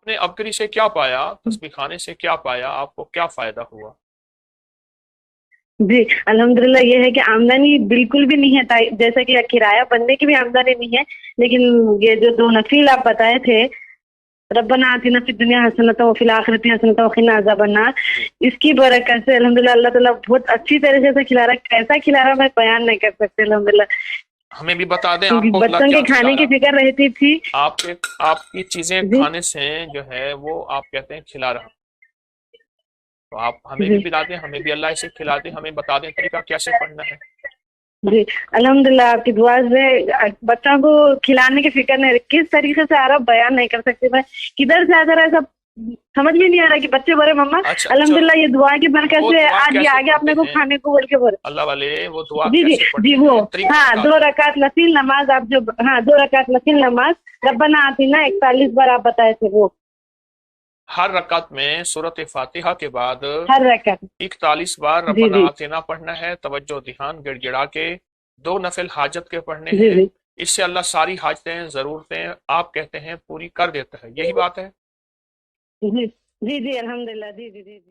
نے ابکری سے کیا پایا، تسبیح خانے سے کیا پایا، آپ کو کیا فائدہ ہوا؟ جی الحمدللہ یہ ہے کہ آمدنی بالکل بھی نہیں ہے، جیسا کہ کرایہ بننے کی بھی آمدنی نہیں ہے، لیکن یہ جو دو نفیل آپ بتائے تھے، ربنا آتنا فی الدنیا حسنۃ وفی الآخرۃ حسنۃ وقنا عذاب النار، جی اس کی برکت سے الحمدللہ اللہ تعالیٰ بہت اچھی طریقے سے کھلا رہا ہے، کیسا کھلا رہا ہے میں بیان نہیں کر سکتے الحمدللہ، ہمیں بھی بتا دیں آپ کیونکہ کو اللہ بچوں کیا کے کھلا کھانے کی رہا؟ فکر رہتی تھی۔ آپ کی چیزیں جی کھانے سے جو ہے وہ آپ کہتے ہیں کھلا رہا، تو آپ ہمیں بھی جی بتا دیں، ہمیں بھی اللہ اسے کھلا دیں، ہمیں بتا دیں طریقہ کیسے پڑھنا ہے۔ جی الحمدللہ آپ کی دعا سے بچوں کو کھلانے کی فکر نہیں، کس طریقے سے آ رہا بیان نہیں کر سکتی میں، کدھر سے آ رہا ہے سب سمجھ میں نہیں آ رہا کہ بچے بولے مما اچھا چلو، الحمدللہ یہ دعا کی برکت وہ سے دعا آج یہ کیسے آگے اپنے پڑھتے کو ہیں کھانے کو بول کے بولے۔ اللہ والے، وہ دعا جی جی کیسے جی پڑھتے وہ ہیں، طریقہ ہاں بتا دو دیں۔ رکعت نفل نماز، آپ جو ہاں 2 رکعت نفل نماز ربنا آتینا 41 بار آپ بتائے تھے وہ، ہر رکعت میں سورۃ فاتحہ کے بعد ہر رکعت۔ 41 بار جی ربنا جی آتنا پڑھنا ہے، توجہ دھیان گڑ گڑا کے، 2 نفل حاجت کے پڑھنے جی ہیں، جی اس سے اللہ ساری حاجتیں ضرورتیں آپ کہتے ہیں پوری کر دیتا ہے، یہی بات ہے۔ جی جی جی الحمدللہ جی جی جی جی